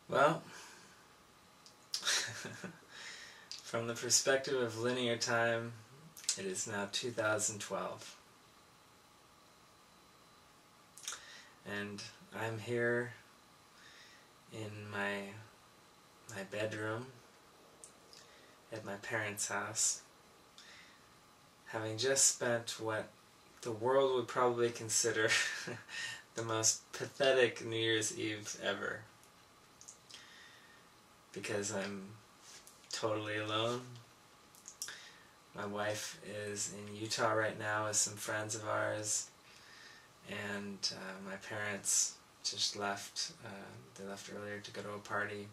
Well, from the perspective of linear time, it is now 2012. And I'm here in my bedroom at my parents' house, having just spent what the world would probably consider the most pathetic New Year's Eve ever. Because I'm totally alone. My wife is in Utah right now with some friends of ours, and my parents just left. They left earlier to go to a party.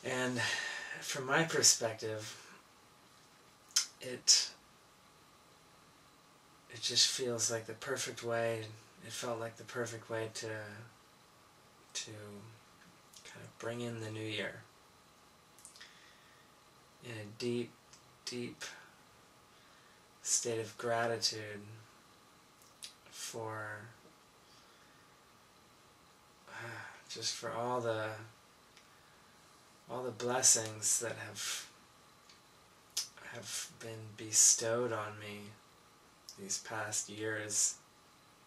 And from my perspective, it just feels like the perfect way. It felt like the perfect way to kind of bring in the new year in a deep, deep state of gratitude for just for all the blessings that have been bestowed on me these past years,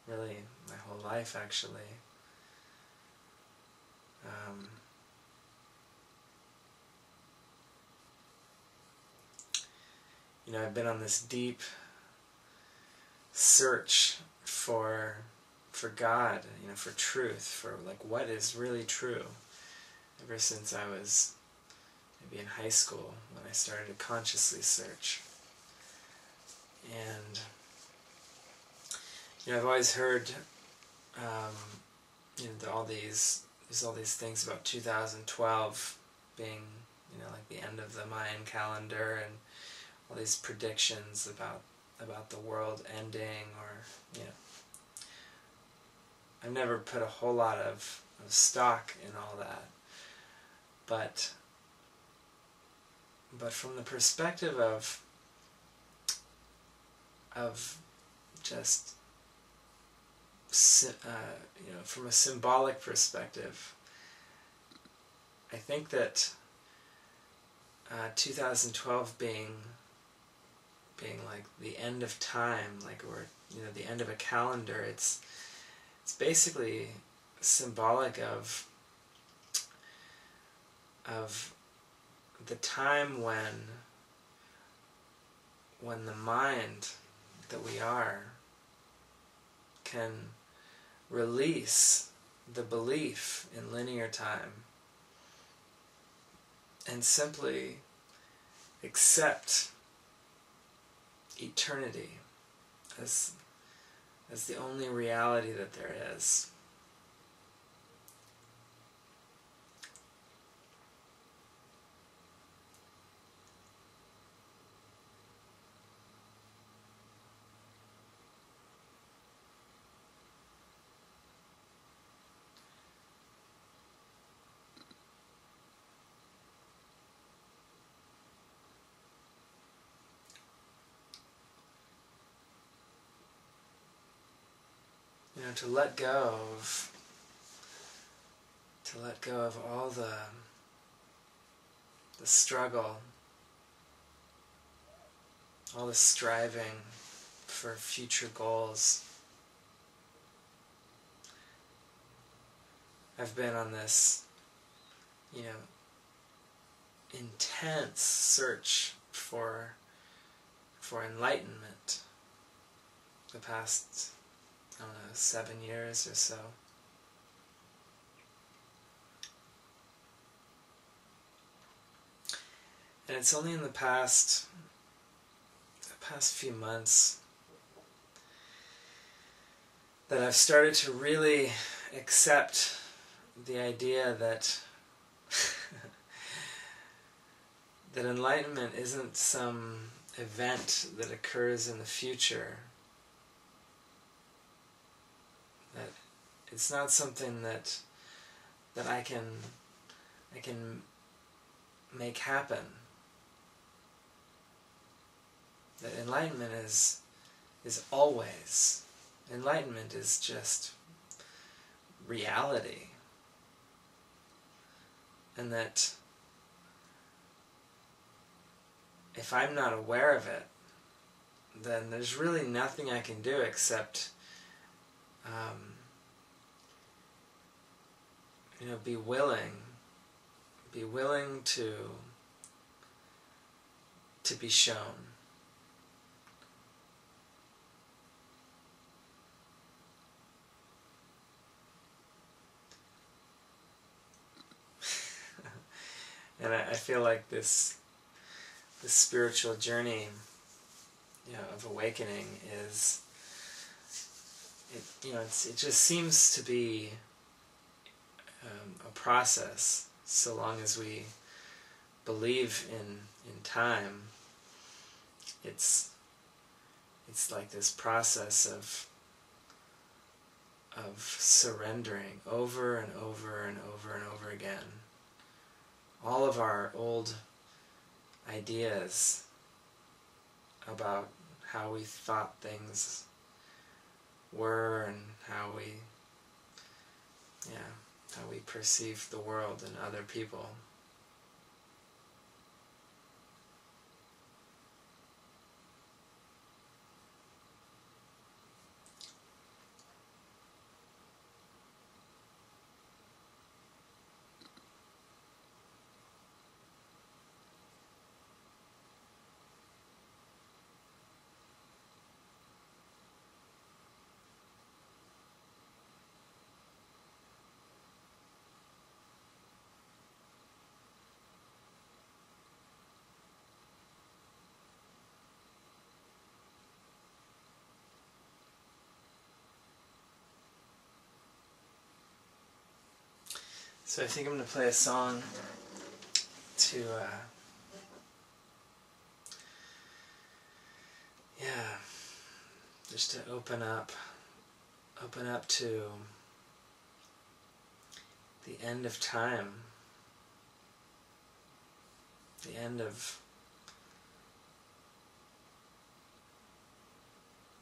really my whole life actually. I've been on this deep search for God, for truth, for like what is really true, ever since I was maybe in high school when I started to consciously search. And I've always heard there's all these things about 2012 being like the end of the Mayan calendar, and all these predictions about the world ending, or I've never put a whole lot of stock in all that, but from the perspective of just from a symbolic perspective, I think that 2012 being like the end of time, or the end of a calendar, it's basically symbolic of the time when the mind that we are can release the belief in linear time and simply accept eternity as the only reality that there is. To let go of all the struggle, all the striving for future goals. I've been on this, intense search for enlightenment the past, 7 years or so. And it's only in the past few months that I've started to really accept the idea that that enlightenment isn't some event that occurs in the future. That it's not something that I can make happen. That enlightenment is always. Enlightenment is just reality. And that if I'm not aware of it, then there's really nothing I can do except be willing to be shown. And I feel like this spiritual journey, of awakening it just seems to be a process, so long as we believe in time. It's like this process of surrendering over and over and over and over again. All of our old ideas about how we thought things were and how we perceive the world and other people. So I think I'm going to play a song to, just to open up to the end of time, the end of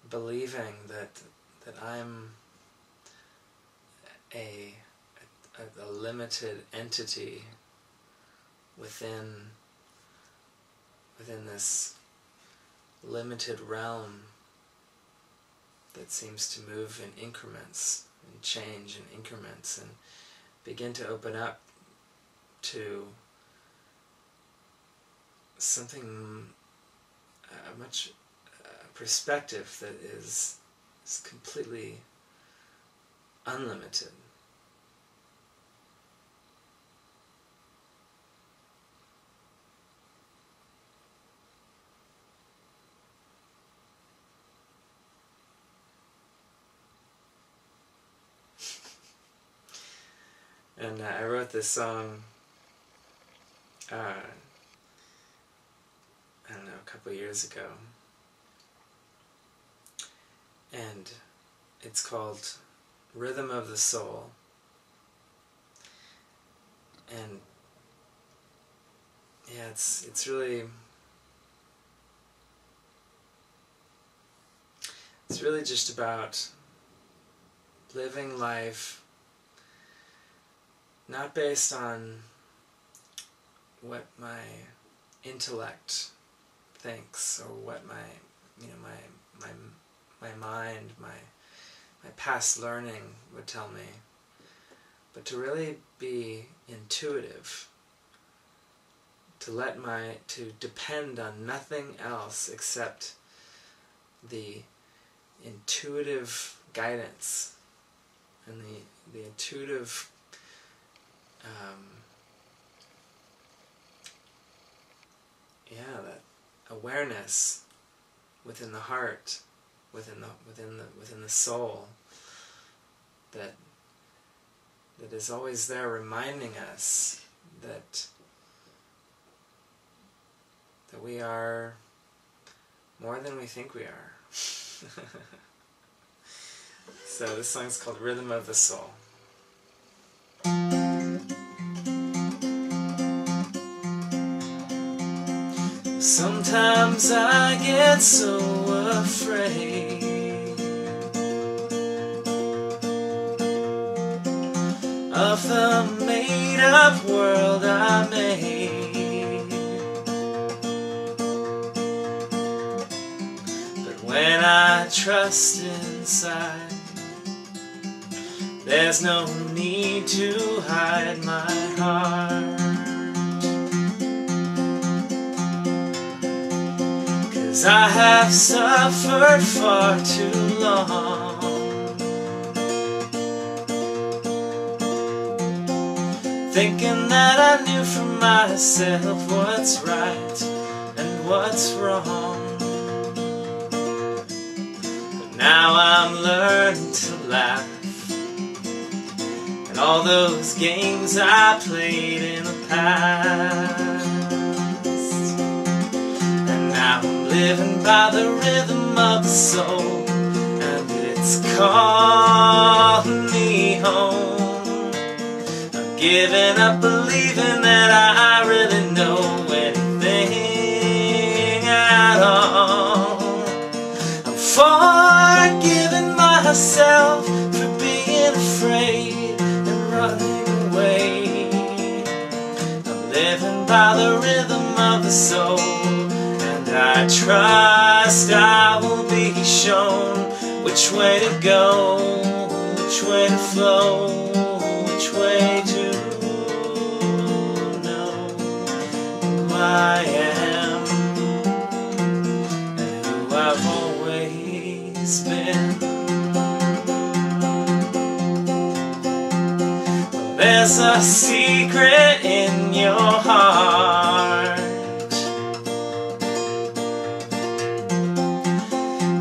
believing that I'm a limited entity within this limited realm that seems to move in increments and change in increments, and begin to open up to something much perspective that is completely unlimited. And I wrote this song, I don't know, a couple years ago. And it's called Rhythm of the Soul. And yeah, it's really just about living life not based on what my intellect thinks, or what my mind, my past learning would tell me, but to really be intuitive, to depend on nothing else except the intuitive guidance and the intuitive that awareness within the heart, within the soul, that is always there, reminding us that we are more than we think we are. So this song's called Rhythm of the Soul. Sometimes I get so afraid of the made-up world I made. But when I trust inside, there's no need to hide my heart. 'Cause I have suffered far too long, thinking that I knew for myself what's right and what's wrong. But now I'm learning to laugh at all those games I played in the past. And now I'm living by the rhythm of the soul, and it's calling me home. Giving up believing that I really know anything at all. I'm forgiving myself for being afraid and running away. I'm living by the rhythm of the soul, and I trust I will be shown which way to go, which way to flow, which way to know who I am and who I've always been. Well, there's a secret in your heart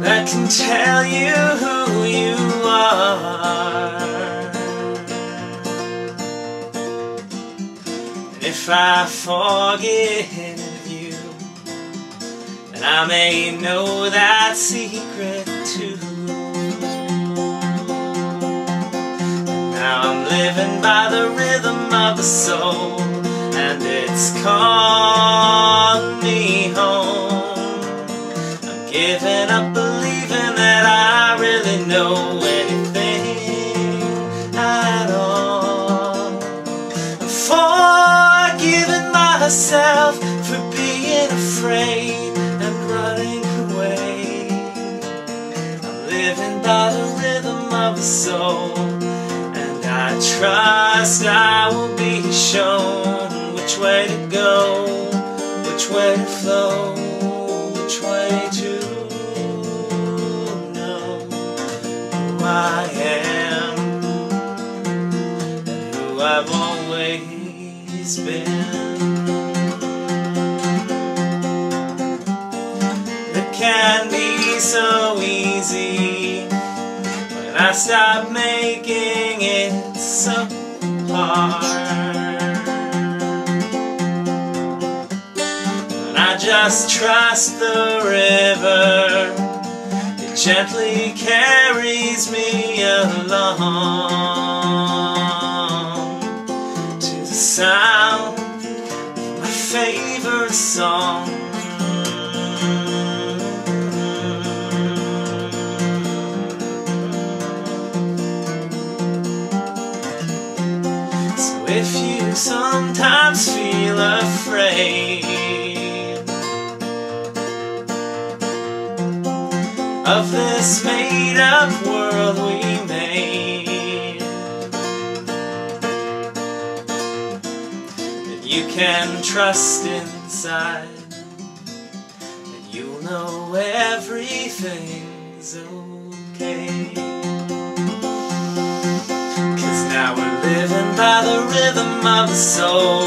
that can tell you who you are. If I forgive you, then I may know that secret too. And now I'm living by the rhythm of the soul, and it's calling me home. I'm giving up believing that I really know anything at all. Forgiving myself for being afraid and running away. I'm living by the rhythm of the soul, and I trust I will be shown which way to go, which way to flow, which way to know who I am and who I've always been. It can be so easy when I stop making it so hard. When I just trust the river, it gently carries me along to the sound of my favorite song. So if you sometimes feel afraid of this made-up world we made, that you can trust inside, and you'll know everything's okay. 'Cause now we're living by the rhythm of the soul,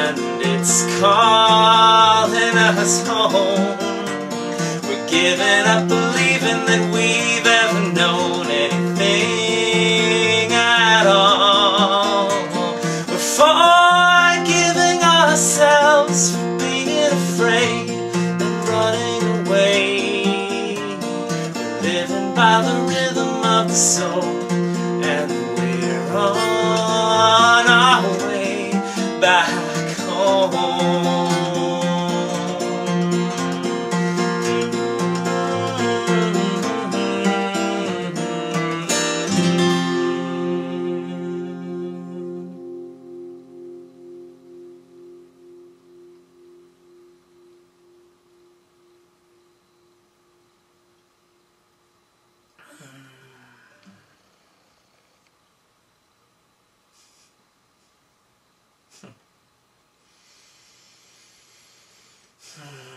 and it's calling us home. We're giving up believing that we've ever known anything at all. We're forgiving ourselves for being afraid and running away. We're living by the rhythm of the soul, and we're on our way back home. Hmm.